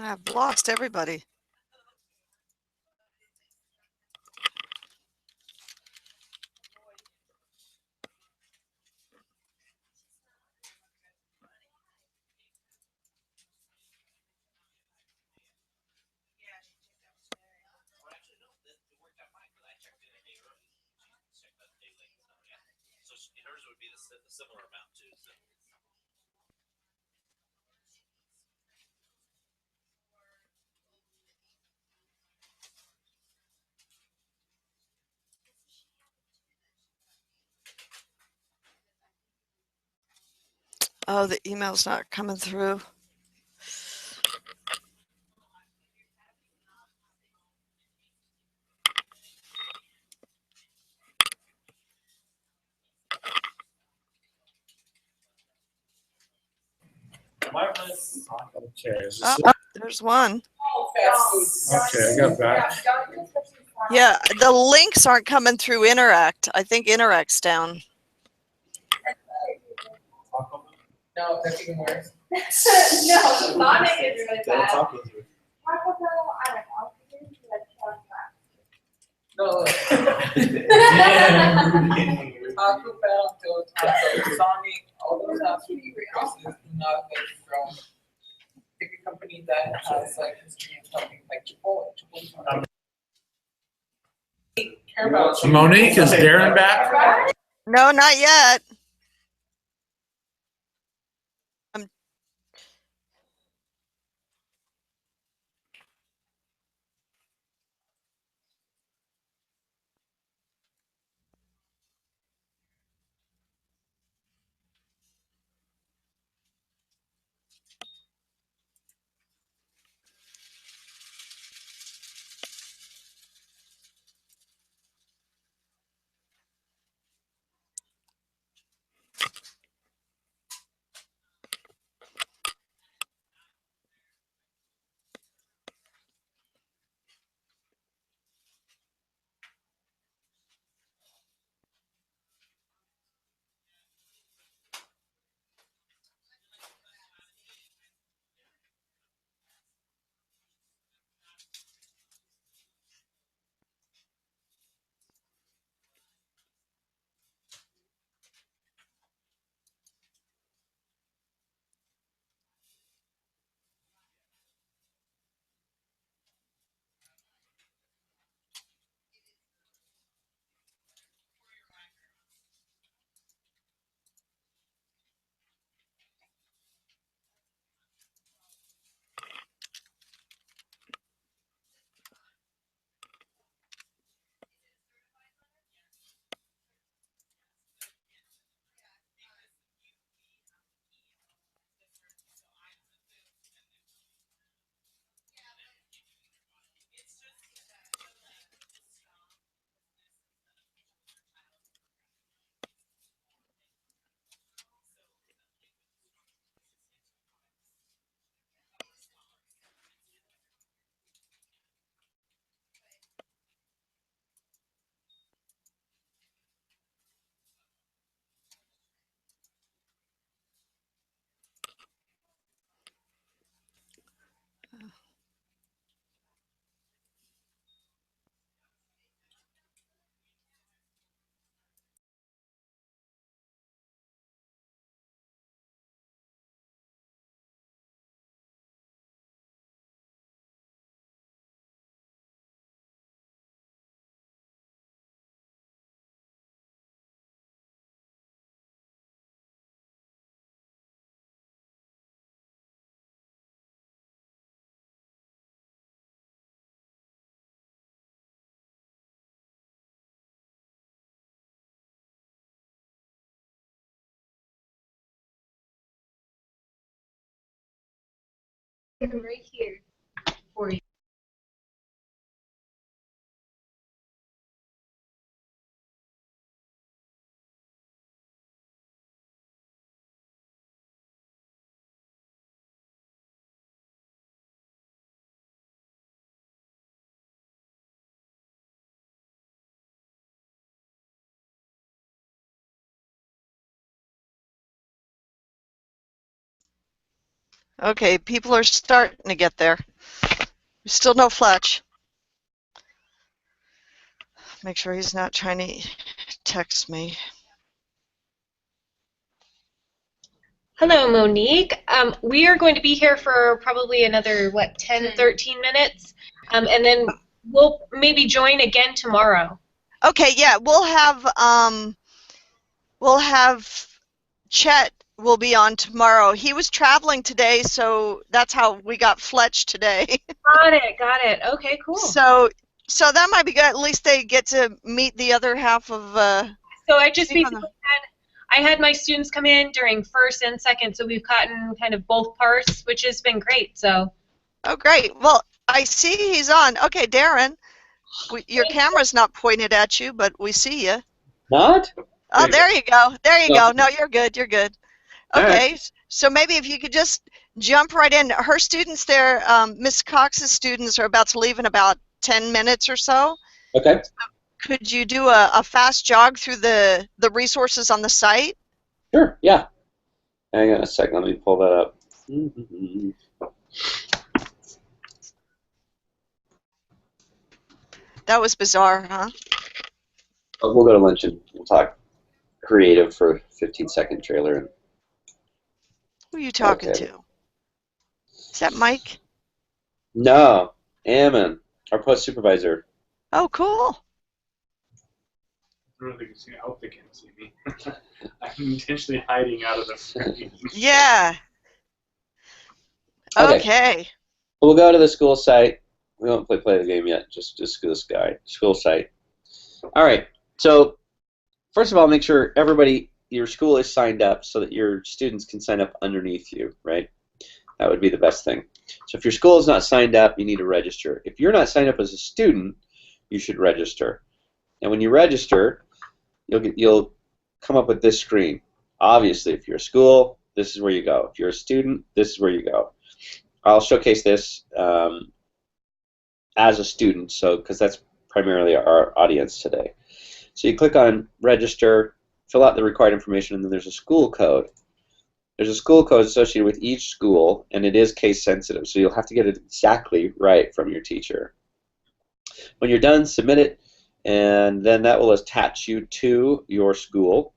I've lost everybody. Oh, the email's not coming through. Okay, Oh, there's one. okay, I got back. Yeah, the links aren't coming through Interact. I think Interact's down. No, that's even worse. No, Sonic is really bad. No. Taco Bell, Del Taco, Sonic, all those fast food places do not like grow. Pick a company that has like history and something like Chipotle. Care about you. Monique, is Darren back? No, not yet. Right here for you. Okay, people are starting to get there. Still no Fletch. Make sure he's not trying to text me. Hello, Monique. We are going to be here for probably another, 10, 13 minutes? And then we'll maybe join again tomorrow. Okay, yeah, we'll have Chet will be on tomorrow. He was traveling today, so that's how we got Fletch today. Got it. Okay, cool. So that might be good. At least they get to meet the other half of. So I just Speak on basically I had my students come in during first and second, so we've gotten kind of both parts, which has been great. So. Oh, great. Well, I see he's on. Okay, Darren, your camera's not pointed at you, but we see you. Not? Oh, there you go. There you No. go. No, you're good. You're good. All right. Okay, so maybe if you could just jump right in. Her students there, Miss Cox's students are about to leave in about 10 minutes or so. Okay. Could you do a fast jog through the resources on the site? Sure. Yeah. Hang on a second. Let me pull that up. That was bizarre, huh? We'll go to lunch and we'll talk creative for a 15-second trailer. Who are you talking Okay. to? Is that Mike? No, Ammon, our post supervisor. Oh, cool. I don't know if they can see me. I hope they can't see me. I'm intentionally hiding out of the frame. Yeah. Okay. Okay. We'll go to the school site. We won't play the game yet. Just school site. All right. So first of all, make sure your school is signed up so that your students can sign up underneath you, right? That would be the best thing. So if your school is not signed up, you need to register. If you're not signed up as a student, you should register. And when you register, you'll come up with this screen. Obviously, if you're a school, this is where you go. If you're a student, this is where you go. I'll showcase this as a student, because that's primarily our audience today. So you click on register, fill out the required information, and then there's a school code. There's a school code associated with each school, and it is case sensitive, so you'll have to get it exactly right from your teacher. When you're done, submit it, and then that will attach you to your school.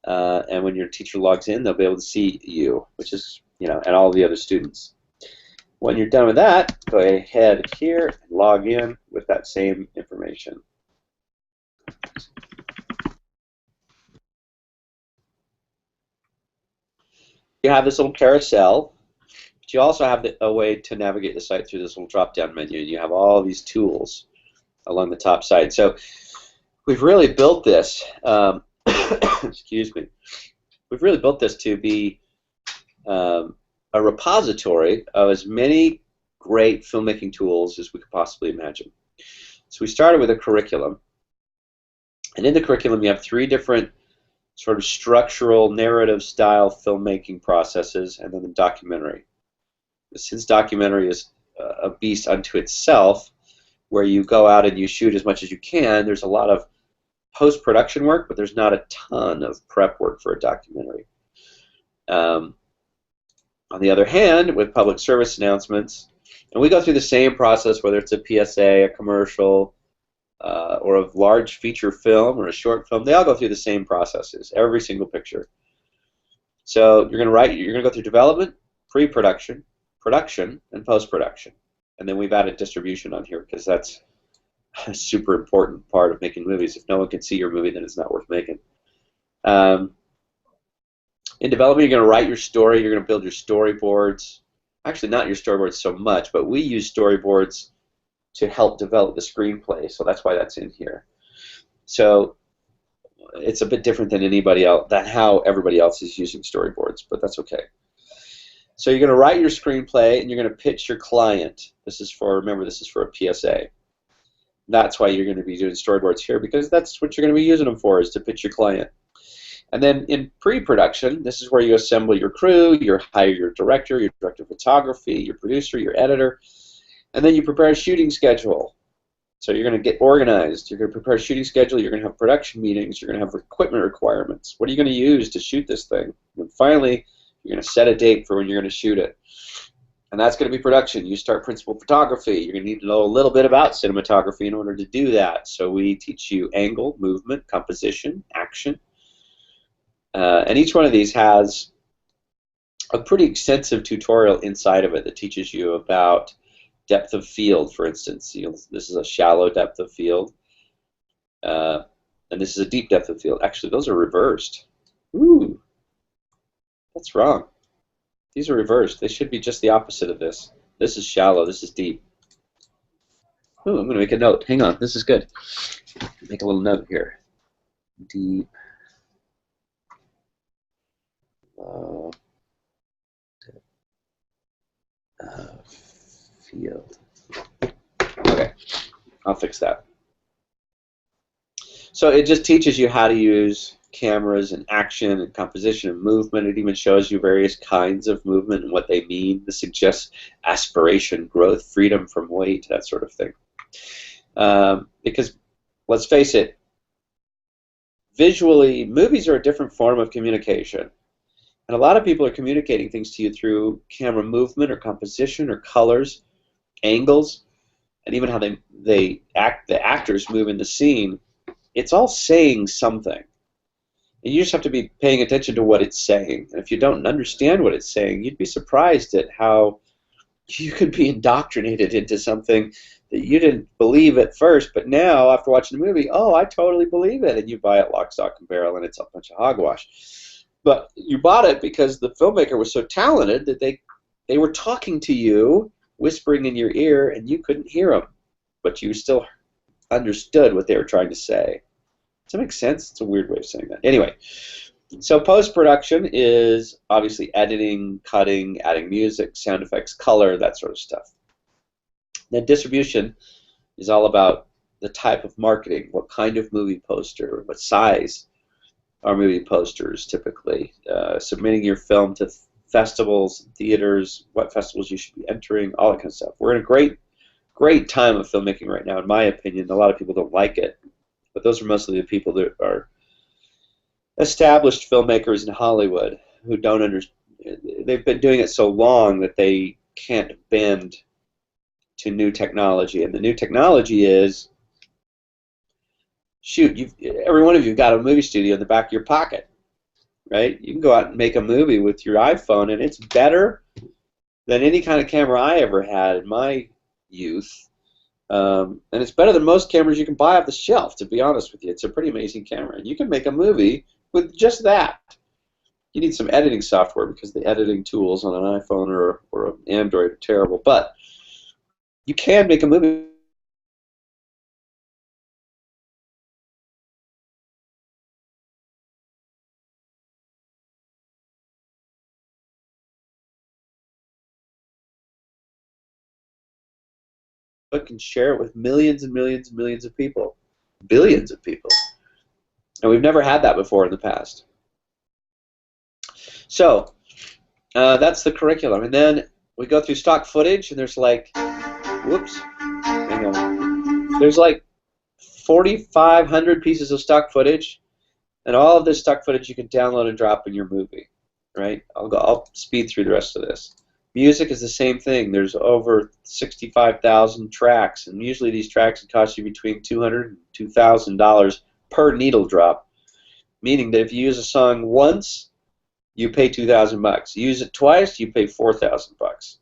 And when your teacher logs in, they'll be able to see you, which is, and all the other students. When you're done with that, go ahead here and log in with that same information. You have this little carousel, but you also have a way to navigate the site through this little drop-down menu, and you have all these tools along the top side. So we've really built this, excuse me, we've really built this to be a repository of as many great filmmaking tools as we could possibly imagine. So we started with a curriculum, and in the curriculum you have 3 different sort of structural narrative style filmmaking processes, and then the documentary. Since documentary is a beast unto itself, where you go out and you shoot as much as you can, there's a lot of post-production work, but there's not a ton of prep work for a documentary. On the other hand, with public service announcements, and we go through the same process, whether it's a PSA, a commercial, or a large feature film or a short film, they all go through the same processes, every single picture. So you're going to go through development, pre-production, production, and post-production. And then we've added distribution on here because that's a super important part of making movies. If no one can see your movie, then it's not worth making. In development, you're going to write your story, you're going to build your storyboards. Actually, not your storyboards so much, but we use storyboards to help develop the screenplay, so that's why that's in here. So it's a bit different than how everybody else is using storyboards, but that's okay. So you're going to write your screenplay, and you're going to pitch your client. Remember, this is for a PSA. That's why you're going to be doing storyboards here, because that's what you're going to be using them for, is to pitch your client. And then in pre-production, this is where you assemble your crew, you hire your director of photography, your producer, your editor, and then you prepare a shooting schedule. So you're going to get organized. You're going to prepare a shooting schedule. You're going to have production meetings. You're going to have equipment requirements. What are you going to use to shoot this thing? And finally, You're going to set a date for when you're going to shoot it. And that's going to be production. You start principal photography. You're going to need to know a little bit about cinematography in order to do that. So we teach you angle, movement, composition, action. And each one of these has a pretty extensive tutorial inside of it that teaches you about depth of field, for instance. This is a shallow depth of field. And this is a deep depth of field. Actually, those are reversed. Ooh, that's wrong. These are reversed. They should be just the opposite of this. This is shallow. This is deep. Ooh, I'm going to make a note. Hang on. This is good. Make a little note here. Deep. Field. Okay. I'll fix that. So it just teaches you how to use cameras and action and composition and movement. It even shows you various kinds of movement and what they mean. This suggests aspiration, growth, freedom from weight, that sort of thing. Because, let's face it, visually, movies are a different form of communication. And a lot of people are communicating things to you through camera movement or composition or colors, angles, and even how the actors move in the scene. It's all saying something. And you just have to be paying attention to what it's saying. And if you don't understand what it's saying, you'd be surprised at how you could be indoctrinated into something that you didn't believe at first, but now, after watching the movie, oh, I totally believe it, and you buy it lock, stock, and barrel, and it's a bunch of hogwash. But you bought it because the filmmaker was so talented that they were talking to you, whispering in your ear, and you couldn't hear them, but you still understood what they were trying to say. Does that make sense? It's a weird way of saying that. Anyway, so post-production is obviously editing, cutting, adding music, sound effects, color, that sort of stuff. Then distribution is all about the type of marketing, what kind of movie poster, what size are movie posters typically, submitting your film to festivals, theaters, what festivals you should be entering, all that kind of stuff. We're in a great time of filmmaking right now, in my opinion. A lot of people don't like it, but those are mostly the people that are established filmmakers in Hollywood who don't understand. They've been doing it so long that they can't bend to new technology, and the new technology is, shoot, every one of you got a movie studio in the back of your pocket, right? You can go out and make a movie with your iPhone, and it's better than any kind of camera I ever had in my youth, and it's better than most cameras you can buy off the shelf, to be honest with you. It's a pretty amazing camera, and you can make a movie with just that. You need some editing software because the editing tools on an iPhone or an Android are terrible, but you can make a movie. And share it with millions and millions and millions of people, billions of people. And we've never had that before in the past. So that's the curriculum. And then we go through stock footage, and there's like, whoops, hang on. There's like 4,500 pieces of stock footage, and all of this stock footage you can download and drop in your movie, right? I'll speed through the rest of this. Music is the same thing. There's over 65,000 tracks, and usually these tracks cost you between $200 and $2,000 per needle drop, meaning that if you use a song once, you pay $2,000. You use it twice, you pay $4,000.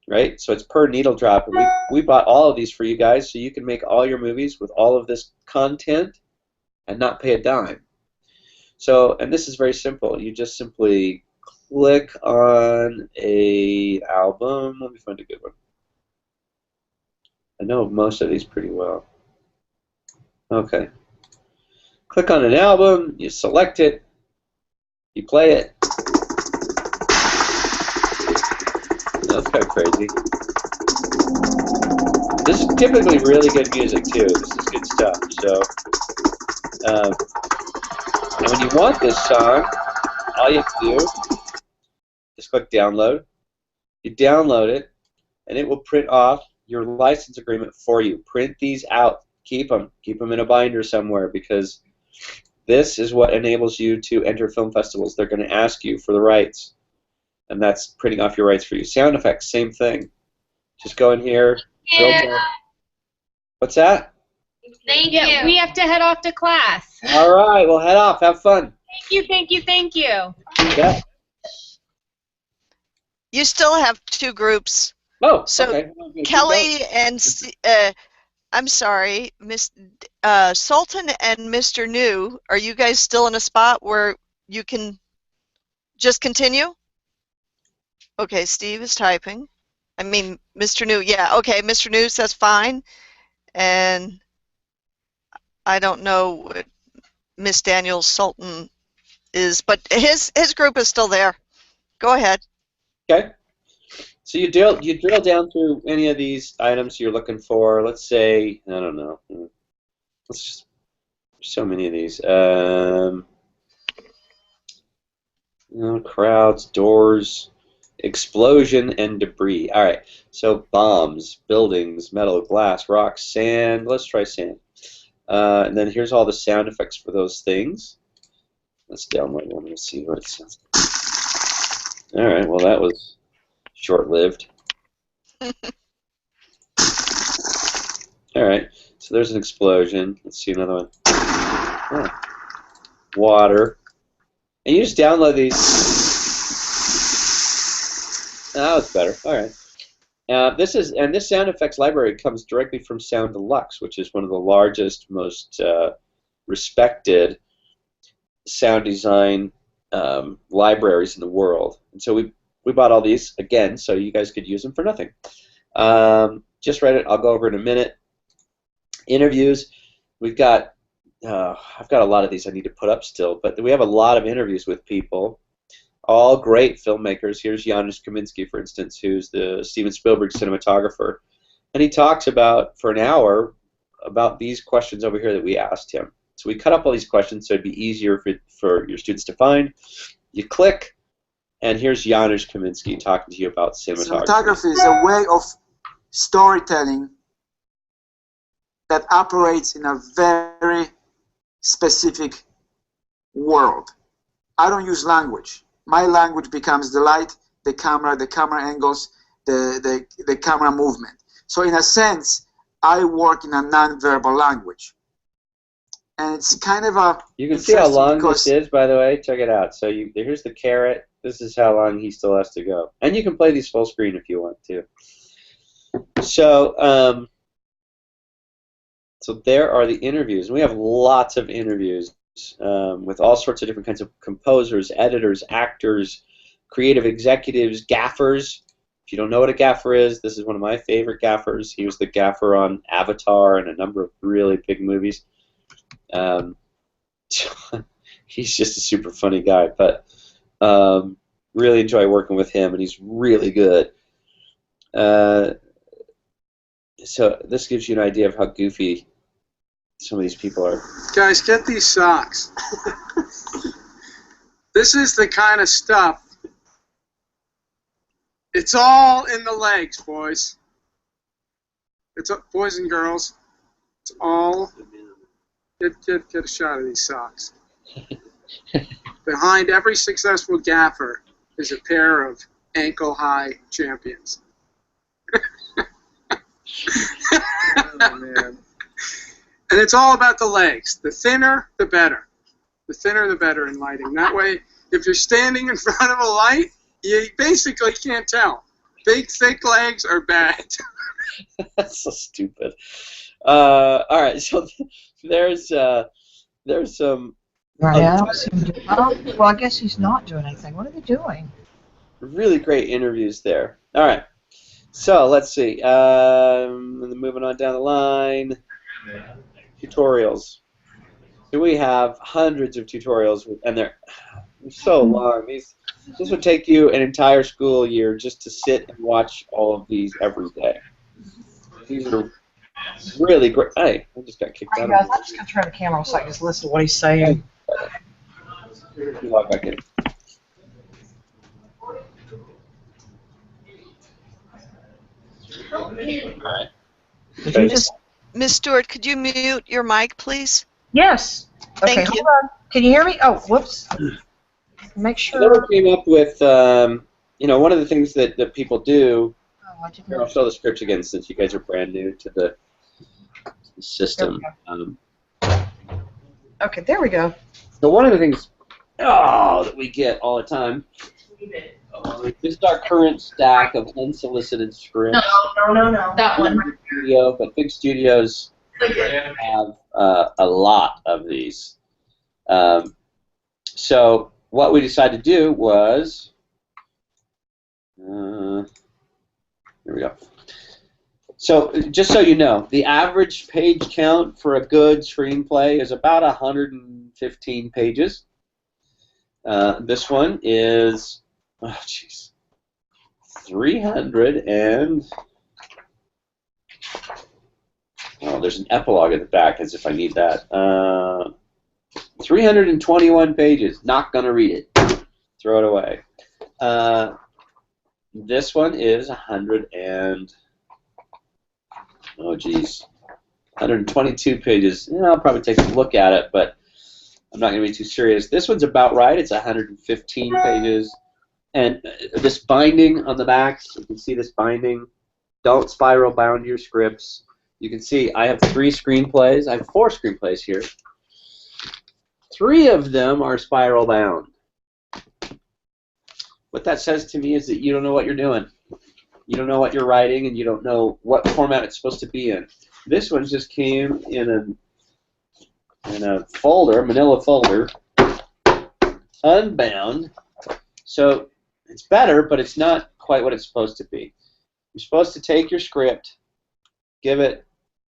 Right? So it's per needle drop. And we bought all of these for you guys so you can make all your movies with all of this content and not pay a dime. So, and this is very simple. You just simply click on a album. Let me find a good one. I know most of these pretty well. Okay. Click on an album, you select it, you play it. That's kind of crazy. This is typically really good music too. This is good stuff. So, and when you want this song, all you have to do is click download. You download it, and it will print off your license agreement for you. Print these out. Keep them. Keep them in a binder somewhere, because this is what enables you to enter film festivals. They're going to ask you for the rights. and that's printing off your rights for you. Sound effects, same thing. Just go in here. Yeah. What's that? Thank Yeah, you. we have to head off to class. All right, well, head off. Have fun. Thank you, thank you, thank you. Yeah. You still have 2 groups. Oh, So, okay. Kelly and I'm sorry, Miss Sultan and Mr. New, are you guys still in a spot where you can just continue? Okay, Steve is typing. I mean, Mr. New, yeah, okay, Mr. New says fine. And I don't know what Miss Daniels Sultan is, but his group is still there. Go ahead. Okay. So you drill down through any of these items you're looking for. Let's say, I don't know. Let's just, so many of these. Crowds, doors, explosion, and debris. All right. So bombs, buildings, metal, glass, rocks, sand. Let's try sand. And then here's all the sound effects for those things. Let's download one and see what it sounds like. All right. Well, that was short-lived. All right. So there's an explosion. Let's see another one. Oh. Water. And you just download these. Oh, that was better. All right. This sound effects library comes directly from Sound Deluxe, which is one of the largest, most respected sound design libraries in the world. And so we bought all these again, so you guys could use them for nothing. Just read it. I'll go over in a minute. Interviews. We've got. I've got a lot of these I need to put up still, but we have a lot of interviews with people, all great filmmakers. Here's Janusz Kaminski, for instance, who's the Steven Spielberg cinematographer, and he talks about, for an hour, about these questions over here that we asked him. So we cut up all these questions so it'd be easier for your students to find. You click, and here's Janusz Kaminski talking to you about cinematography. Cinematography is a way of storytelling that operates in a very specific world. I don't use language. My language becomes the light, the camera angles, the camera movement. So in a sense, I work in a non-verbal language. And it's kind of a... You can see how long this is, by the way. Check it out. So here's the carrot. This is how long he still has to go. And you can play these full screen if you want to. So, so there are the interviews. We have lots of interviews with all sorts of different kinds of composers, editors, actors, creative executives, gaffers. If you don't know what a gaffer is, this is one of my favorite gaffers. He was the gaffer on Avatar and a number of really big movies. He's just a super funny guy, but really enjoy working with him, and he's really good. So this gives you an idea of how goofy some of these people are. Guys, get these socks. This is the kind of stuff. It's all in the legs, boys. It's boys and girls. It's all. Get a shot of these socks. Behind every successful gaffer is a pair of ankle-high champions. Oh, man. And it's all about the legs. The thinner, the better. The thinner, the better in lighting. That way, if you're standing in front of a light, you basically can't tell. Big, thick legs are bad. That's so stupid. All right, so there's some. Well, I guess he's not doing anything. What are they doing? Really great interviews there. All right, so let's see. Moving on down the line. Tutorials. So we have hundreds of tutorials, and they're so long. This would take you an entire school year just to sit and watch all of these every day. These are really great. Hey, I just got kicked out. Guys, I'm just gonna turn the camera so I can just listen to what he's saying. Log back in. All right. Did you just? Miss Stewart, could you mute your mic, please? Yes. Okay, Thank you. hold on. Can you hear me? Oh, whooops. Make I never sure. came up with, you know, one of the things that people do. Oh, I didn't Here, know. I'll show the scripts again since you guys are brand new to the system. Okay, there we go. So one of the things that we get all the time this is our current stack of unsolicited scripts. No. That one. Studio, but big studios have a lot of these. So what we decided to do was, here we go. So just so you know, the average page count for a good screenplay is about 115 pages. This one is, 300 and, there's an epilogue at the back as if I need that. 321 pages, not gonna read it. Throw it away. This one is 122 pages. Yeah, I'll probably take a look at it, but I'm not going to be too serious. This one's about right. It's 115 pages. And this binding on the back, you can see this binding. Don't spiral bound your scripts. You can see I have 3 screenplays. I have 4 screenplays here. 3 of them are spiral bound. What that says to me is that you don't know what you're doing. You don't know what you're writing, and you don't know what format it's supposed to be in. This one just came in a folder, manila folder, unbound. So it's better, but it's not quite what it's supposed to be. You're supposed to take your script, give it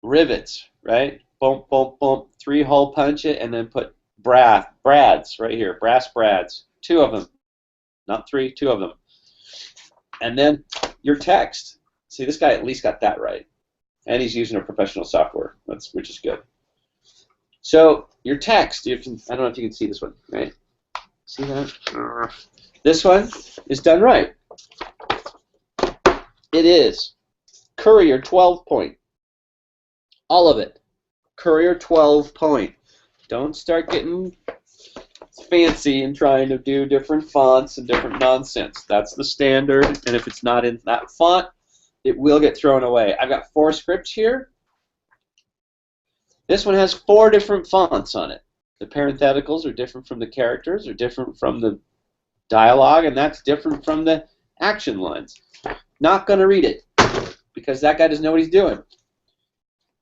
rivets, right? Boom, boom, boom, 3-hole punch it, and then put brads right here, brass brads, 2 of them, not 3, 2 of them. And then your text. See, this guy at least got that right. And he's using a professional software, which is good. So your text, I don't know if you can see this one, right? See that? This one is done right. It is Courier 12 point. All of it. Courier 12 point. Don't start getting fancy and trying to do different fonts and different nonsense. That's the standard, and if it's not in that font, it will get thrown away. I've got 4 scripts here. This one has 4 different fonts on it. The parentheticals are different from the characters, are different from the dialogue, and that's different from the action lines. Not going to read it, because that guy doesn't know what he's doing.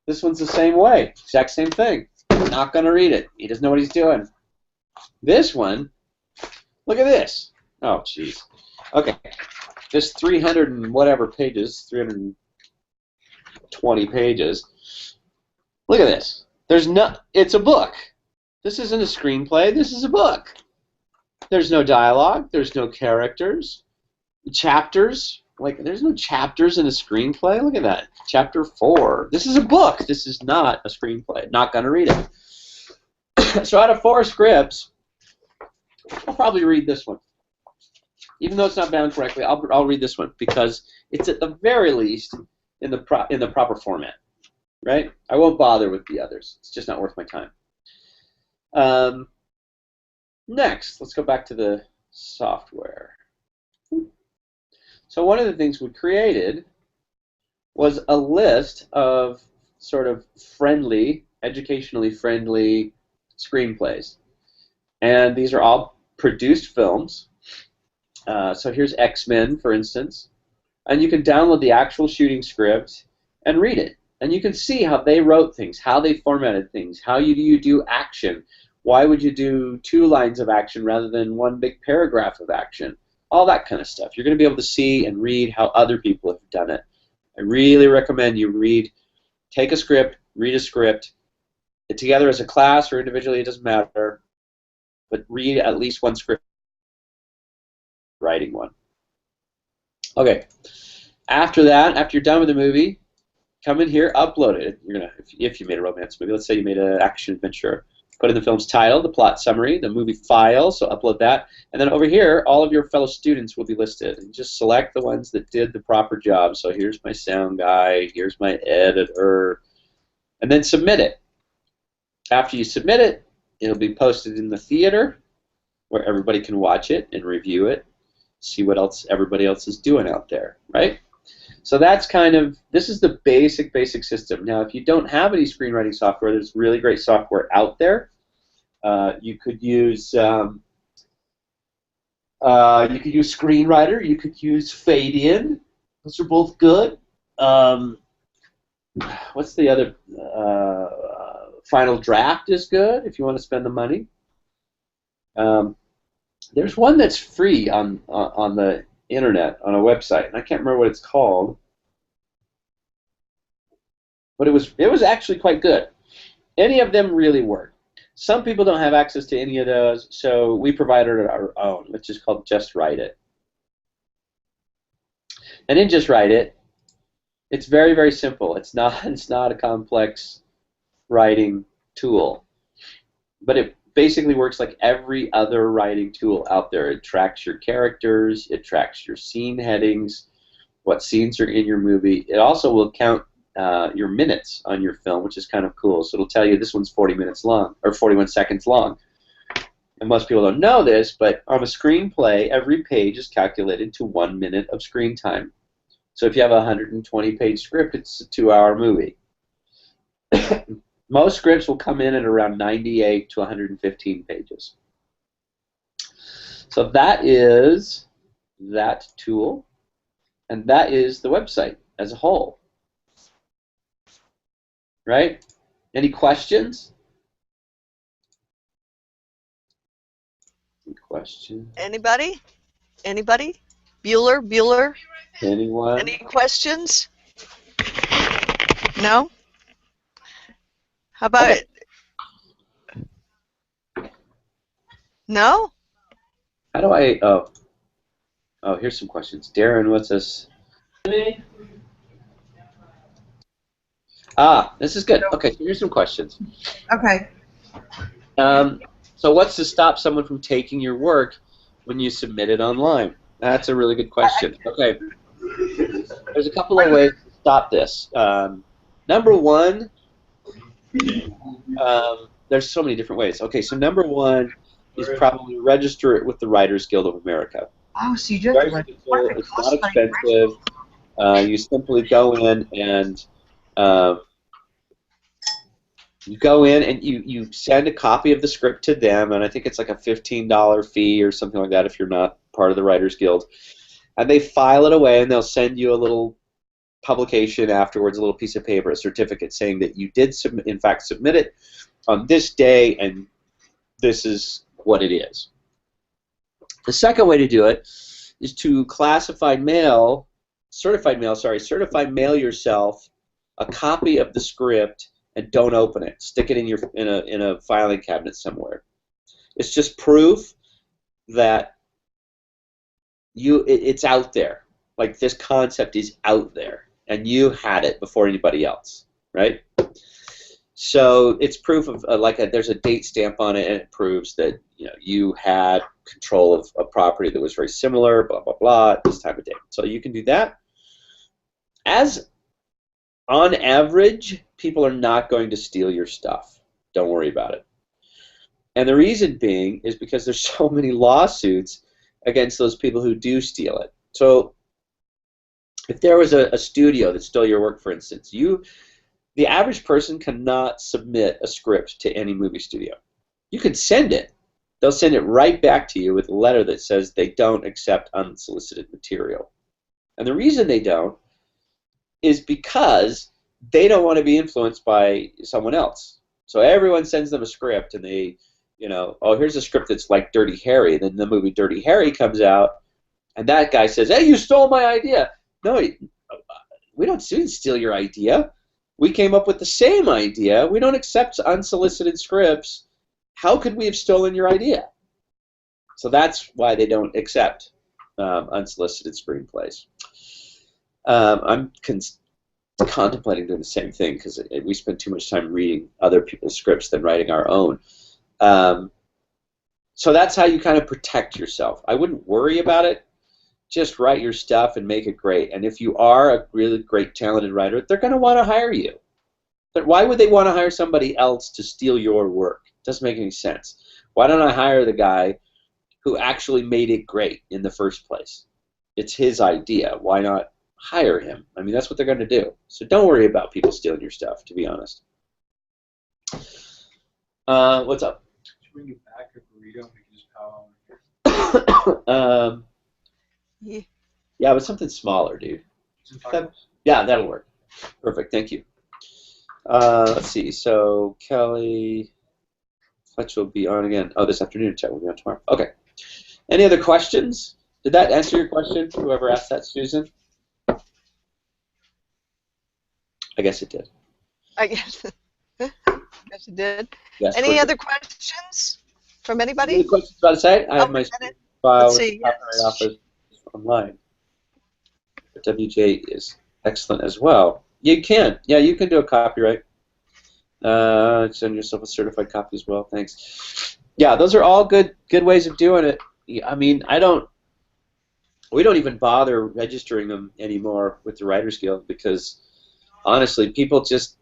This one's the same way, exact same thing. Not going to read it. He doesn't know what he's doing. This one, look at this. Oh, jeez. Okay. This 300 and whatever pages, 320 pages. Look at this. It's a book. This isn't a screenplay. This is a book. There's no dialogue. There's no characters. Chapters. There's no chapters in a screenplay. Look at that. Chapter 4. This is a book. This is not a screenplay. Not going to read it. So out of 4 scripts, I'll probably read this one. Even though it's not bound correctly, I'll read this one because it's at the very least in the proper format, right? I won't bother with the others. It's just not worth my time. Next, let's go back to the software. So one of the things we created was a list of sort of friendly, educationally friendly screenplays. And these are all produced films. So here's X-Men, for instance. And you can download the actual shooting script and read it. And you can see how they wrote things, how they formatted things, how you do action. Why would you do 2 lines of action rather than 1 big paragraph of action? All that kind of stuff. You're going to be able to see and read how other people have done it. I really recommend you take a script, read a script, together as a class or individually, it doesn't matter, but read at least 1 script, writing one. Okay, after that, after you're done with the movie, come in here, upload it. You're gonna, if you made a romance movie, let's say you made an action adventure, put in the film's title, the plot summary, the movie file, so upload that, and then over here, all of your fellow students will be listed. And just select the ones that did the proper job. So here's my sound guy, here's my editor, and then submit it. After you submit it, it'll be posted in the theater where everybody can watch it and review it. see what else everybody else is doing out there, right? So that's this is the basic system. Now, if you don't have any screenwriting software, there's really great software out there. You could use Screenwriter. You could use Fade-In. Those are both good. What's the other? Final Draft is good if you want to spend the money. There's one that's free on the internet on a website, and I can't remember what it's called, but it was actually quite good. Any of them really work. Some people don't have access to any of those, so we provided our own, which is called Just Write It. And in Just Write It, it's very, very simple. It's not a complex writing tool, but it basically works like every other writing tool out there. It tracks your characters, it tracks your scene headings, what scenes are in your movie. It also will count your minutes on your film, which is kind of cool. So it'll tell you this one's 40 minutes long, or 41 seconds long. And most people don't know this, but on a screenplay, every page is calculated to 1 minute of screen time. So if you have a 120-page script, it's a 2-hour movie. Most scripts will come in at around 98 to 115 pages. So that is that tool, and that is the website as a whole. Right? Any questions? Any questions? Anybody? Anybody? Bueller? Anyone? Any questions? No? How about Okay. it? No? How do I? Oh, here's some questions. Darren, what's this? This is good. Okay, so here's some questions. Okay. So what's to stop someone from taking your work when you submit it online? That's a really good question. Okay. There's a couple of ways to stop this. Number one, there's so many different ways. Okay, so number one is probably register it with the Writers Guild of America. Oh, so you do have to Very like, simple. It's not expensive. You simply go in and you send a copy of the script to them, and I think it's like a $15 fee or something like that if you're not part of the Writers Guild. And they file it away, and they'll send you a little publication afterwards, a little piece of paper, a certificate saying that you did in fact submit it on this day, and this is what it is. The second way to do it is to certified mail yourself a copy of the script and don't open it. Stick it in a filing cabinet somewhere. It's just proof that it's out there. Like, this concept is out there, and you had it before anybody else, right? So it's proof of there's a date stamp on it, and it proves that you had control of a property that was very similar, blah blah blah, at this time of day. So you can do that. As on average, people are not going to steal your stuff. Don't worry about it. And the reason being is because there's so many lawsuits against those people who do steal it. So if there was a studio that stole your work, for instance, the average person cannot submit a script to any movie studio. You can send it. They'll send it right back to you with a letter that says they don't accept unsolicited material. And the reason they don't is because they don't want to be influenced by someone else. So everyone sends them a script, and they, oh, here's a script that's like Dirty Harry. Then the movie Dirty Harry comes out, and that guy says, hey, you stole my idea. No, we didn't steal your idea. We came up with the same idea. We don't accept unsolicited scripts. How could we have stolen your idea? So that's why they don't accept unsolicited screenplays. I'm contemplating doing the same thing because we spend too much time reading other people's scripts than writing our own. So that's how you kind of protect yourself. I wouldn't worry about it. Just write your stuff and make it great. And if you are a really great, talented writer, they're going to want to hire you. But why would they want to hire somebody else to steal your work? It doesn't make any sense. Why don't I hire the guy who actually made it great in the first place. It's his idea. Why not hire him? I mean, that's what they're going to do. So don't worry about people stealing your stuff, to be honest. What's up? Should we get back a burrito and we can just power on here? Yeah, but something smaller, dude. Yeah, that'll work. Perfect, thank you. Let's see, so Kelly, Fletch will be on again. Oh, this afternoon, chat will be on tomorrow. Okay. Any other questions? Did that answer your question, whoever asked that, Susan? I guess it did. I guess, it did. Yes, Any other questions from anybody? Any questions about the site? I have my file Let's with see, the Copyright Office online. But WJ is excellent as well. You can. Yeah, you can do a copyright. Send yourself a certified copy as well. Thanks. Yeah, those are all good ways of doing it. I mean, we don't even bother registering them anymore with the Writers Guild because, honestly, people just,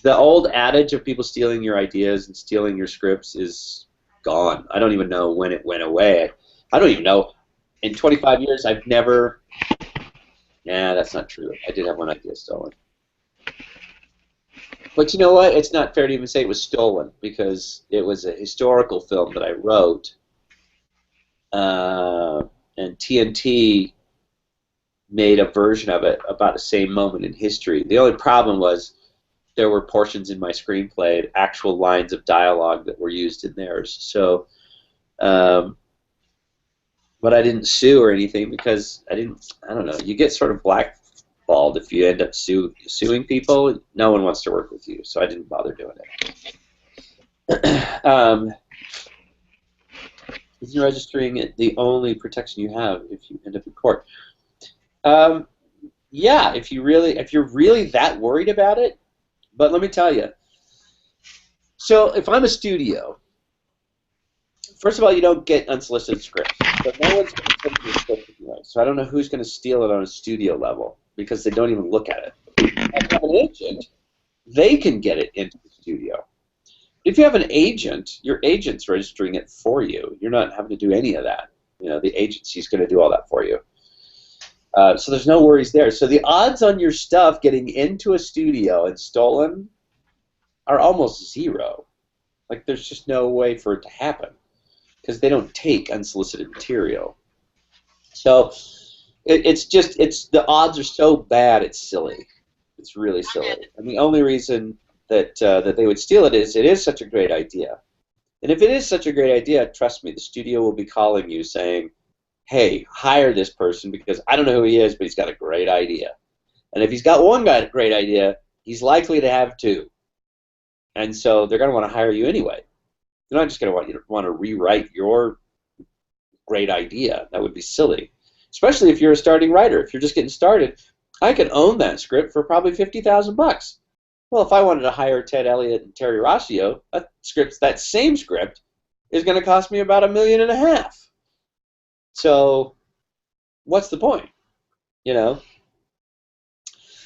the old adage of people stealing your ideas and stealing your scripts is gone. I don't even know when it went away. I don't even know. In 25 years, I've never. Nah, that's not true. I did have one idea stolen. But you know what? It's not fair to even say it was stolen because it was a historical film that I wrote. And TNT made a version of it about the same moment in history. The only problem was there were portions in my screenplay, actual lines of dialogue that were used in theirs. So, but I didn't sue or anything because I don't know. You get sort of blackballed if you end up suing people. No one wants to work with you, so I didn't bother doing it. Isn't registering it the only protection you have if you end up in court? Yeah, if you're really that worried about it. But let me tell you. So if I'm a studio, first of all, you don't get unsolicited scripts. But no one's going to send you a script anyway. So I don't know who's going to steal it on a studio level because they don't even look at it. If you have an agent, they can get it into the studio. If you have an agent, your agent's registering it for you. You're not having to do any of that. You know, the agency's going to do all that for you. So there's no worries there. So the odds on your stuff getting into a studio and stolen are almost zero. Like there's just no way for it to happen because they don't take unsolicited material. So it's the odds are so bad it's silly. It's really silly. And the only reason that they would steal it is such a great idea. And if it is such a great idea, trust me, the studio will be calling you saying, hey, hire this person because I don't know who he is, but he's got a great idea. And if he's got one great idea, he's likely to have two. And so they're going to want to hire you anyway. They're not just going to want to rewrite your great idea. That would be silly. Especially if you're a starting writer. If you're just getting started, I could own that script for probably $50,000. Well, if I wanted to hire Ted Elliott and Terry Rossio, that same script is going to cost me about $1.5 million. So, what's the point? You know.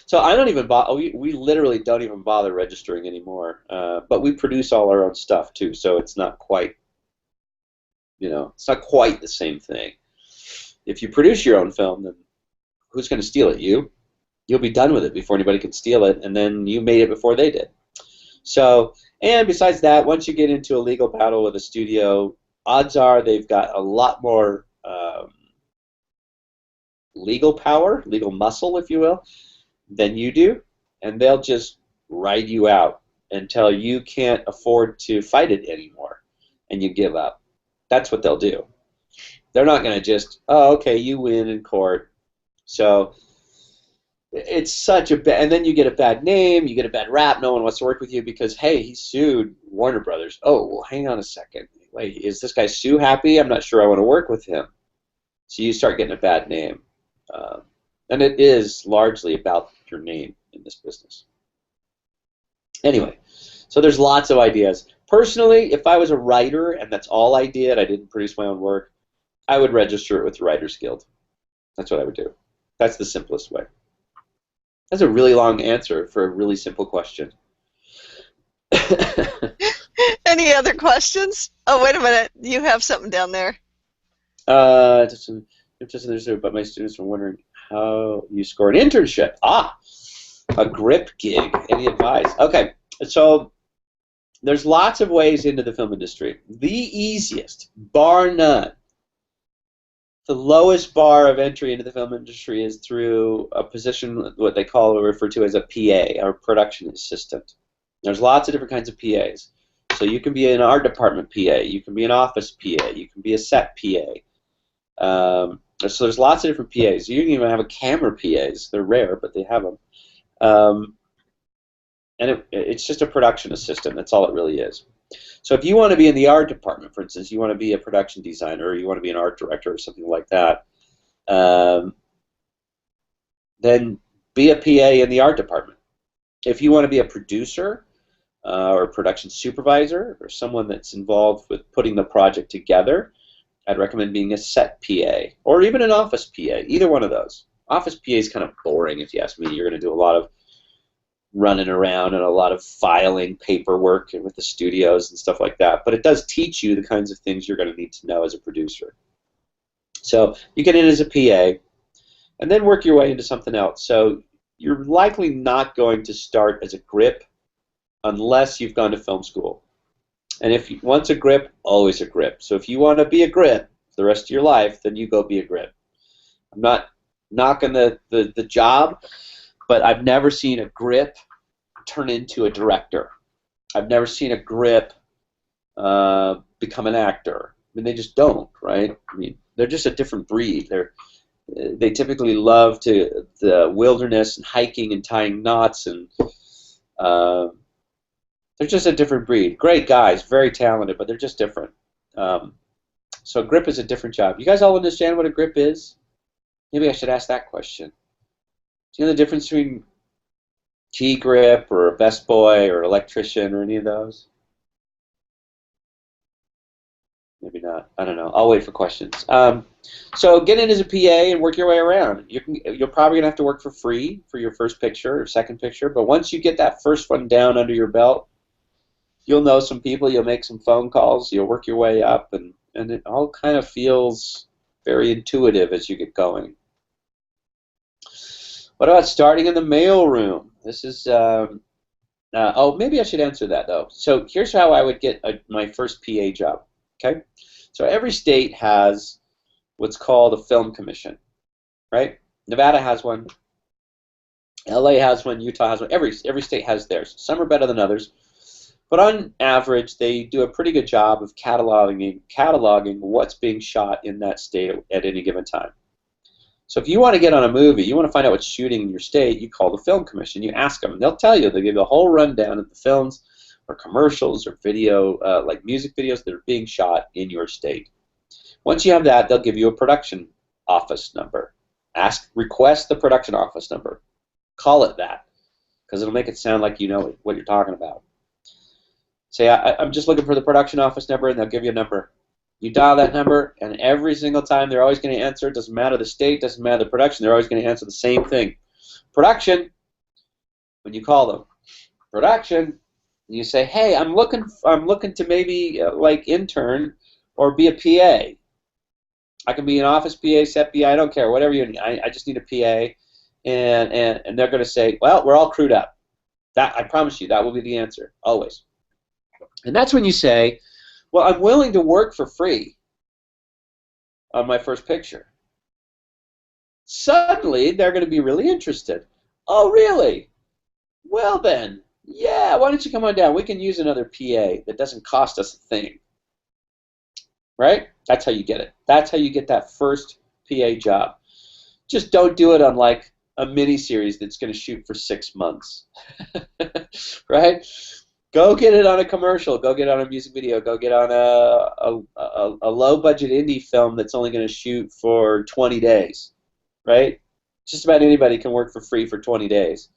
So I don't even bother. We literally don't even bother registering anymore. But we produce all our own stuff too, so it's not quite. You know, it's not quite the same thing. If you produce your own film, then who's going to steal it? You. You'll be done with it before anybody can steal it, and then you made it before they did. So, and besides that, once you get into a legal battle with a studio, odds are they've got a lot more legal power, legal muscle, if you will, than you do, and they'll just ride you out until you can't afford to fight it anymore, and you give up. That's what they'll do. They're not going to just, oh, okay, you win in court. So it's such a bad, and then you get a bad name, you get a bad rap, no one wants to work with you because, hey, he sued Warner Brothers. Oh, well, hang on a second. Wait, is this guy Sue happy? I'm not sure I want to work with him. So you start getting a bad name. And it is largely about your name in this business. Anyway, so there's lots of ideas. Personally, if I was a writer and that's all I did, I didn't produce my own work, I would register it with the Writers Guild. That's what I would do. That's the simplest way. That's a really long answer for a really simple question. Any other questions? Oh, wait a minute. You have something down there. But my students were wondering how you score an internship. A grip gig. Any advice? Okay, so there's lots of ways into the film industry. The easiest, bar none, the lowest bar of entry into the film industry is through a position, what they call or refer to as a PA, or production assistant. There's lots of different kinds of PAs. So you can be an art department PA, you can be an office PA, you can be a set PA. So there's lots of different PAs. You can even have a camera PAs. They're rare, but they have them. And it's just a production assistant. That's all it really is. So if you want to be in the art department, for instance, you want to be a production designer, or you want to be an art director or something like that, then be a PA in the art department. If you want to be a producer or a production supervisor or someone that's involved with putting the project together, I'd recommend being a set PA or even an office PA, either one of those. Office PA is kind of boring if you ask me. You're going to do a lot of running around and a lot of filing paperwork and with the studios and stuff like that. But it does teach you the kinds of things you're going to need to know as a producer. So you get in as a PA and then work your way into something else. So you're likely not going to start as a grip unless you've gone to film school. And if once a grip, always a grip. So if you want to be a grip for the rest of your life, then you go be a grip. I'm not knocking the job, but I've never seen a grip turn into a director. I've never seen a grip become an actor. I mean, they just don't, right? I mean, they're just a different breed. They typically love the wilderness and hiking and tying knots, and they're just a different breed. Great guys, very talented, but they're just different. So a grip is a different job. You guys all understand what a grip is? Maybe I should ask that question. Do you know the difference between key grip or a best boy or electrician or any of those? Maybe not. I don't know. I'll wait for questions. So get in as a PA and work your way around. You're probably going to have to work for free for your first picture or second picture, but once you get that first one down under your belt, you'll know some people, you'll make some phone calls, you'll work your way up, and it all kind of feels very intuitive as you get going. What about starting in the mailroom? This is, oh, maybe I should answer that, though. So here's how I would get my first PA job, okay? So every state has what's called a film commission, right? Nevada has one, LA has one, Utah has one, every state has theirs. Some are better than others, but on average, they do a pretty good job of cataloging what's being shot in that state at any given time. So if you want to get on a movie, you want to find out what's shooting in your state, you call the film commission, you ask them, and they'll tell you, they'll give you a whole rundown of the films or commercials or video, like music videos that are being shot in your state. Once you have that, they'll give you a production office number. Request the production office number. Call it that, because it'll make it sound like you know what you're talking about. Say, I'm just looking for the production office number, and they'll give you a number. You dial that number, and every single time they're always going to answer. It doesn't matter the state, doesn't matter the production. They're always going to answer the same thing. Production. When you call them, production. You say, hey, I'm looking to maybe like intern or be a PA. I can be an office PA, set PA. I don't care, whatever you need. I just need a PA, and they're going to say, well, we're all crewed up. That I promise you, that will be the answer always. And that's when you say, well, I'm willing to work for free on my first picture. Suddenly, they're going to be really interested. Oh, really? Well then, yeah, why don't you come on down? We can use another PA that doesn't cost us a thing. Right? That's how you get it. That's how you get that first PA job. Just don't do it on like a mini-series that's going to shoot for 6 months. Right? Go get it on a commercial. Go get it on a music video. Go get on a low-budget indie film that's only going to shoot for 20 days. Right? Just about anybody can work for free for 20 days.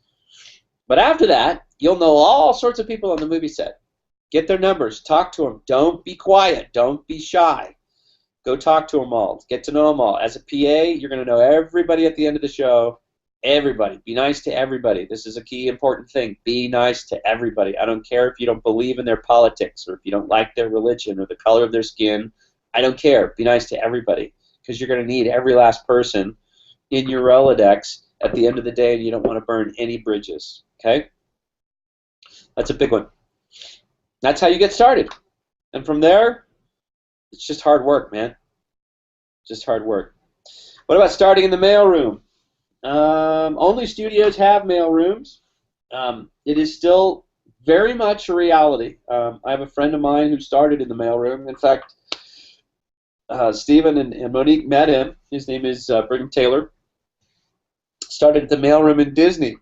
But after that, you'll know all sorts of people on the movie set. Get their numbers. Talk to them. Don't be quiet. Don't be shy. Go talk to them all. Get to know them all. As a PA, you're going to know everybody at the end of the show. Everybody. Be nice to everybody. This is a key important thing. Be nice to everybody. I don't care if you don't believe in their politics or if you don't like their religion or the color of their skin. I don't care. Be nice to everybody. because you're going to need every last person in your Rolodex at the end of the day, and you don't want to burn any bridges. Okay? That's a big one. That's how you get started. And from there, it's just hard work, man. Just hard work. What about starting in the mailroom? Only studios have mailrooms. It is still very much a reality. I have a friend of mine who started in the mailroom. In fact, Stephen and Monique met him. His name is Brigham Taylor. Started at the mailroom in Disney.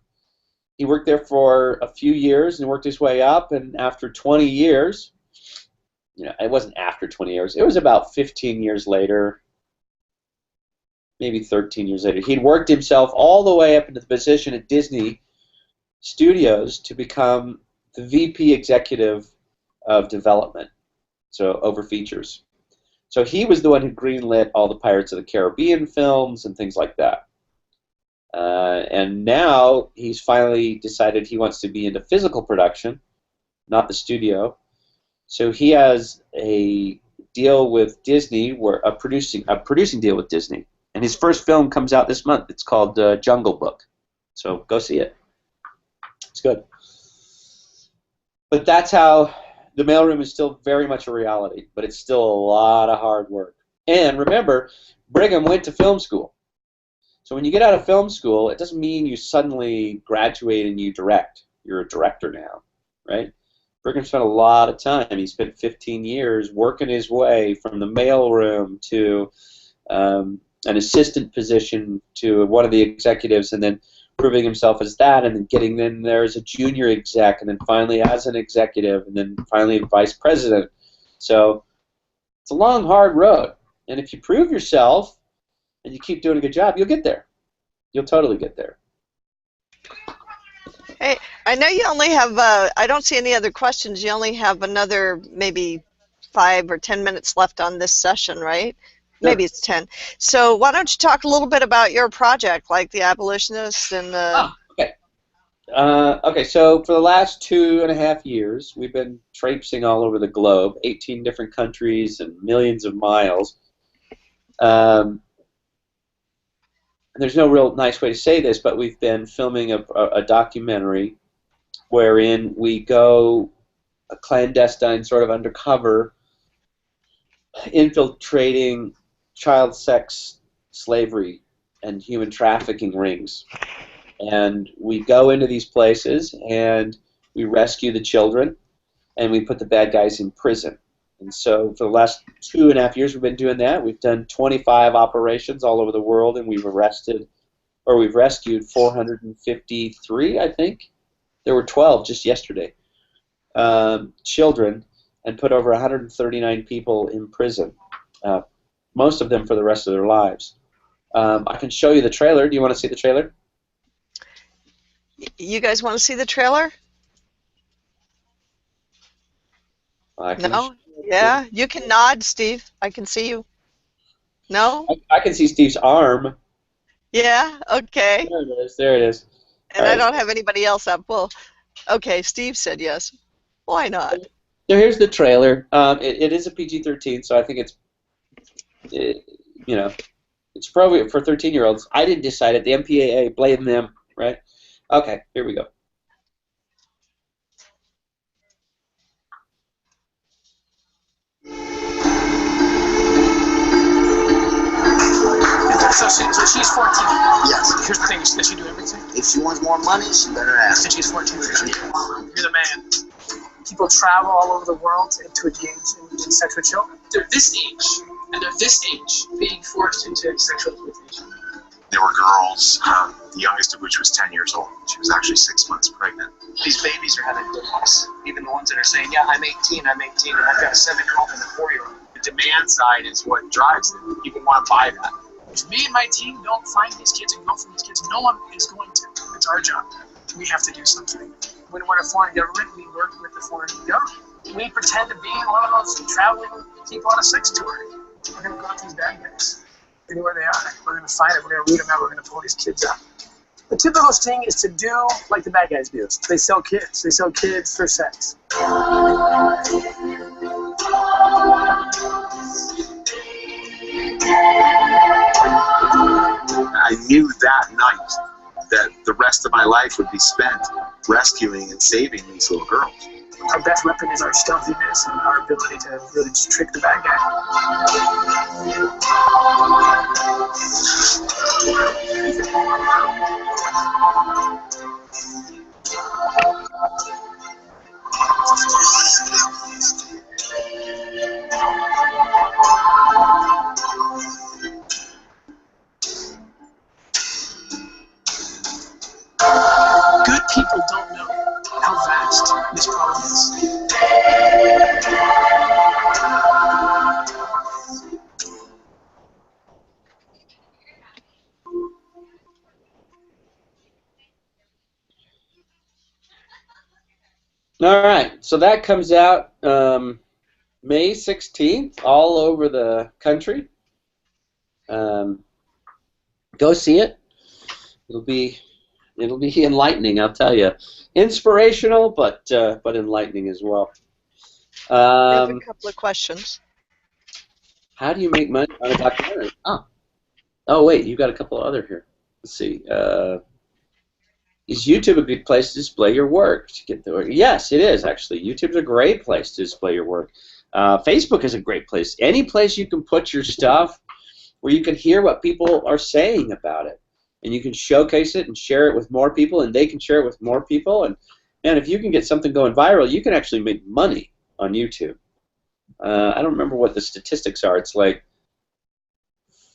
He worked there for a few years and worked his way up, and after 20 years, it wasn't after 20 years, it was about 15 years later, maybe 13 years later, he'd worked himself all the way up into the position at Disney Studios to become the VP executive of development, so over features. So he was the one who greenlit all the Pirates of the Caribbean films and things like that. And now he's finally decided he wants to be into physical production, not the studio. So he has a deal with Disney, a producing deal with Disney. And his first film comes out this month. It's called Jungle Book. So go see it. It's good. But that's how the mailroom is still very much a reality, but it's still a lot of hard work. And remember, Brigham went to film school. So when you get out of film school, it doesn't mean you suddenly graduate and you direct. You're a director now, right? Brigham spent a lot of time. He spent 15 years working his way from the mailroom to an assistant position to one of the executives, and then proving himself as that, and then getting in there as a junior exec, and then finally as an executive, and then finally vice president. So it's a long, hard road. And if you prove yourself and you keep doing a good job, you'll get there. You'll totally get there. Hey, I know you only have, I don't see any other questions. You only have another maybe 5 or 10 minutes left on this session, right? Sure. Maybe it's 10. So why don't you talk a little bit about your project, like the Abolitionists and the... Okay, so for the last 2.5 years, we've been traipsing all over the globe, 18 different countries and millions of miles. There's no real nice way to say this, but we've been filming a documentary wherein we go a clandestine, sort of undercover, infiltrating child sex slavery and human trafficking rings. And we go into these places and we rescue the children and we put the bad guys in prison. And so for the last 2.5 years we've been doing that. We've done 25 operations all over the world, and we've rescued 453, I think. There were 12 just yesterday. Children, and put over 139 people in prison, most of them for the rest of their lives. I can show you the trailer. Do you want to see the trailer? You guys want to see the trailer? No? Yeah? You can nod, Steve. I can see you. No? I can see Steve's arm. Yeah? Okay. There it is. There it is. And I don't have anybody else up. Well, okay, Steve said yes. Why not? So here's the trailer. It is a PG-13, so I think it's, it's appropriate for 13-year-olds. I didn't decide it. The MPAA, blame them, right? Okay, here we go. So she's 14. Yes. Here's the thing, does she do everything? If she wants more money, she better ask. And she's 14. You're the man. People travel all over the world to engage in sex with children. They're this age, and they're this age, being forced into sexual exploitation. There were girls, the youngest of which was 10 years old. She was actually 6 months pregnant. These babies are having babies. Even the ones that are saying, yeah, I'm 18, and I've got a 7-year-old and a 4-year-old. The demand side is what drives them. People want to buy that. If me and my team don't find these kids and go for these kids, no one is going to. It's our job. We have to do something. When we're a foreign government, we work with the foreign government. We pretend to be one of those traveling people on a sex tour. We're going to go out to these bad guys. Anywhere they are, we're going to find it. We're going to root them out. We're going to pull these kids up. The typical thing is to do like the bad guys do. They sell kids. They sell kids for sex. knew that night that the rest of my life would be spent rescuing and saving these little girls. Our best weapon is our stealthiness and our ability to really just trick the bad guy. Good people don't know how vast this problem is. All right, so that comes out May 16th, all over the country. Go see it. It'll be enlightening, I'll tell you. Inspirational, but enlightening as well. I have a couple of questions. How do you make money on a documentary? Oh wait, you got a couple other here. Let's see. Is YouTube a good place to display your work? To get the work? Yes, it is actually. YouTube's a great place to display your work. Facebook is a great place. Any place you can put your stuff where you can hear what people are saying about it, and you can showcase it and share it with more people, and they can share it with more people. And if you can get something going viral, you can actually make money on YouTube. I don't remember what the statistics are. It's like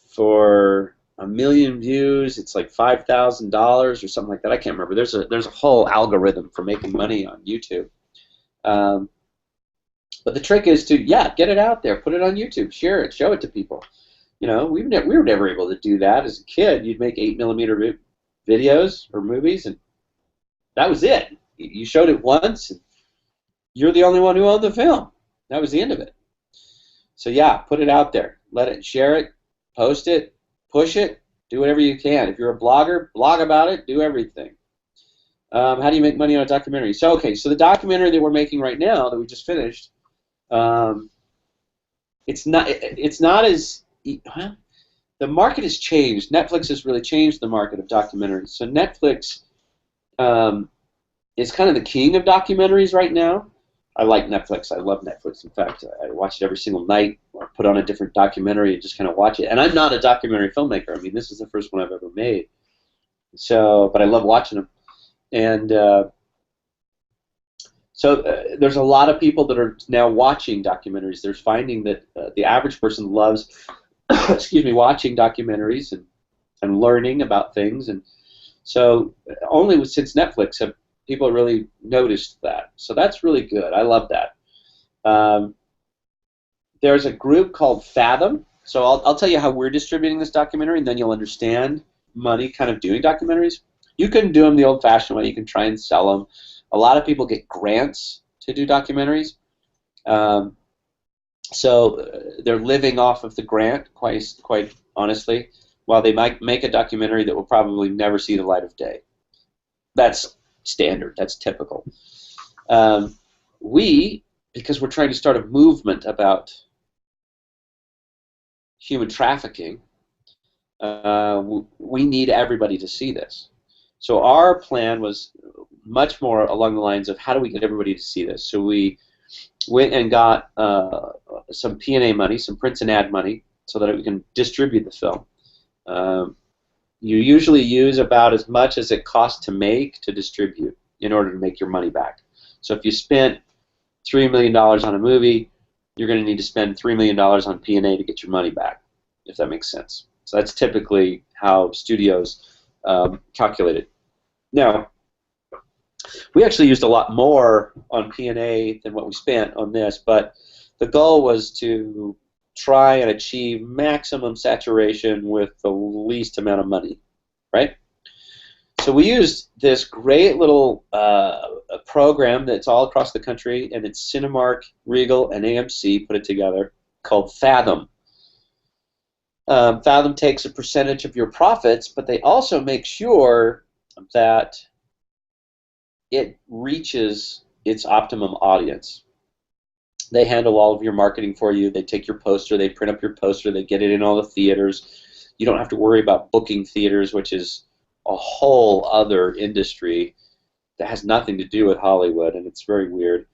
for 1 million views, it's like $5,000 or something like that. I can't remember. There's a whole algorithm for making money on YouTube. But the trick is to get it out there, put it on YouTube, share it, show it to people. You know, we were never able to do that as a kid. You'd make 8mm videos or movies, and that was it. You showed it once, and you're the only one who owned the film. That was the end of it. So put it out there, share it, post it, push it, do whatever you can. If you're a blogger, blog about it, do everything. How do you make money on a documentary? So the documentary that we're making right now that we just finished, it's not as the market has changed. Netflix has really changed the market of documentaries. So Netflix is kind of the king of documentaries right now. I like Netflix. I love Netflix. In fact, I watch it every single night, or put on a different documentary and just kind of watch it. And I'm not a documentary filmmaker. I mean, this is the first one I've ever made. So, but I love watching them. And there's a lot of people that are now watching documentaries. They're finding that the average person loves, watching documentaries and learning about things. And so only since Netflix have people really noticed that. So that's really good. I love that. There's a group called Fathom. So I'll tell you how we're distributing this documentary, and then you'll understand money kind of doing documentaries. You can do them the old-fashioned way. You can try and sell them. A lot of people get grants to do documentaries. So they're living off of the grant, quite honestly, while they might make a documentary that will probably never see the light of day. That's standard. That's typical. Because we're trying to start a movement about human trafficking, we need everybody to see this. So our plan was much more along the lines of how do we get everybody to see this. So we went and got some P&A money, some prints and ad money, so that we can distribute the film. You usually use about as much as it costs to make to distribute in order to make your money back. So if you spent $3 million on a movie, you're going to need to spend $3 million on P&A to get your money back, if that makes sense. So that's typically how studios calculate it. Now, we actually used a lot more on P&A than what we spent on this, but the goal was to try and achieve maximum saturation with the least amount of money, right? So we used this great little program that's all across the country, and it's Cinemark, Regal, and AMC put it together, called Fathom. Fathom takes a percentage of your profits, but they also make sure that it reaches its optimum audience. They handle all of your marketing for you. They take your poster, they print up your poster, they get it in all the theaters. You don't have to worry about booking theaters, which is a whole other industry that has nothing to do with Hollywood, and it's very weird.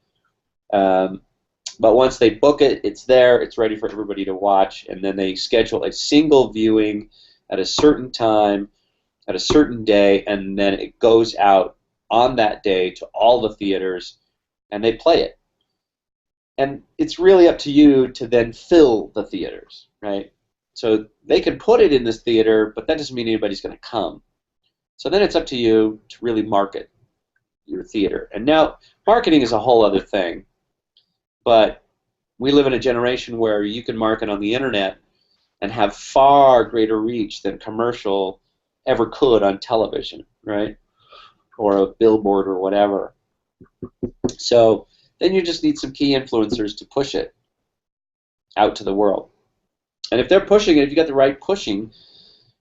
But once they book it, it's there, it's ready for everybody to watch, and then they schedule a single viewing at a certain time, at a certain day, and then it goes out on that day to all the theaters, and they play it. And it's really up to you to then fill the theaters, right? So they can put it in this theater, but that doesn't mean anybody's going to come. So then it's up to you to really market your theater. And now, marketing is a whole other thing. But we live in a generation where you can market on the internet and have far greater reach than commercial ever could on television, right? Or a billboard or whatever. So then you just need some key influencers to push it out to the world. And if they're pushing it, if you got the right pushing,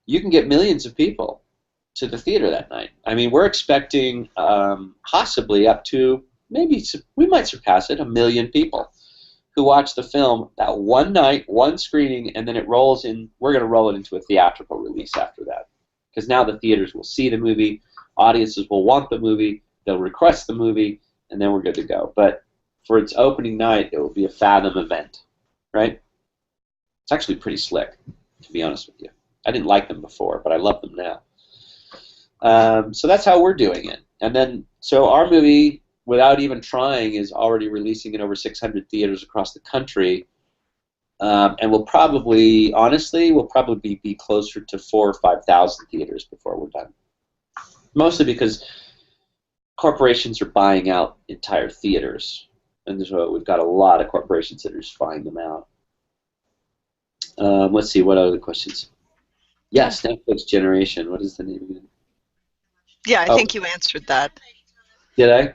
you can get millions of people to the theater that night. I mean, we're expecting possibly up to, maybe we might surpass it, 1 million people who watch the film that one night, one screening, and then it rolls in. We're going to roll it into a theatrical release after that, because now the theaters will see the movie, audiences will want the movie, they'll request the movie, and then we're good to go. But for its opening night, it will be a Fathom event, right? It's actually pretty slick, to be honest with you. I didn't like them before, but I love them now. So that's how we're doing it. And then, so our movie, without even trying, is already releasing in over 600 theaters across the country. And we'll probably, honestly, we'll probably be closer to 4,000 or 5,000 theaters before we're done. Mostly because corporations are buying out entire theaters. And so we've got a lot of corporations that are just buying them out. Let's see, what other questions? Yes, Netflix Generation. What is the name again? Yeah, I think you answered that. Did I?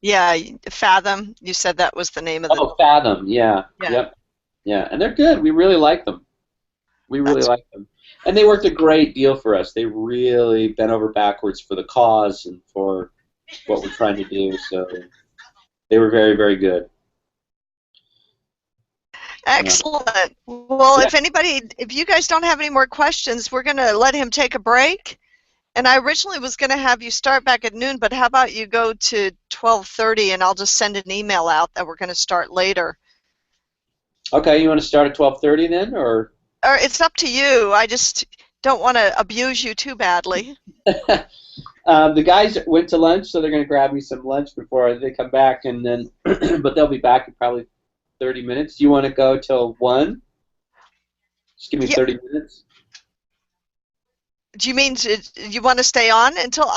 Yeah, Fathom. You said that was the name of the. Oh, Fathom. Yeah. Yep. Yeah, and they're good. We really like them. We really like them, and they worked a great deal for us. They really bent over backwards for the cause and for what we're trying to do. So they were very, very good. Excellent. Well, if you guys don't have any more questions, we're going to let him take a break. And I originally was going to have you start back at noon, but how about you go to 12:30 and I'll just send an email out that we're going to start later. Okay, you want to start at 12:30 then, or? Or it's up to you. I just don't want to abuse you too badly. The guys went to lunch, so they're going to grab me some lunch before they come back, and then, but they'll be back in probably 30 minutes. Do you want to go till 1? Just give me 30 minutes. Do you mean you want to stay on until,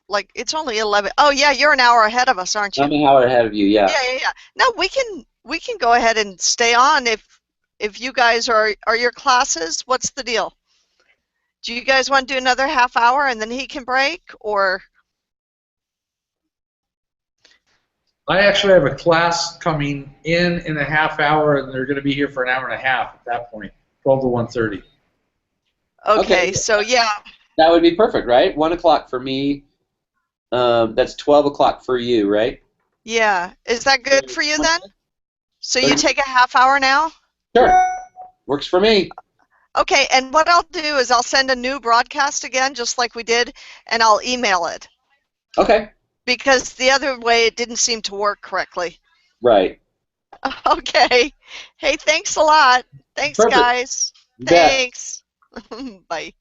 like it's only 11? Oh yeah, you're an hour ahead of us, aren't you? I'm an hour ahead of you, yeah. Yeah. No, we can go ahead and stay on if you guys are your classes. What's the deal? Do you guys want to do another half hour and then he can break, or? I actually have a class coming in a half hour, and they're going to be here for an hour and a half at that point, 12 to 1:30. Okay, so yeah. That would be perfect, right? 1 o'clock for me. That's 12 o'clock for you, right? Yeah. Is that good for you then? So you take a half hour now? Sure. Works for me. Okay, and what I'll do is I'll send a new broadcast again, just like we did, and I'll email it. Okay. Because the other way it didn't seem to work correctly. Right. Okay. Hey, thanks a lot. Thanks, Perfect. guys. You bet. Thanks. Bye.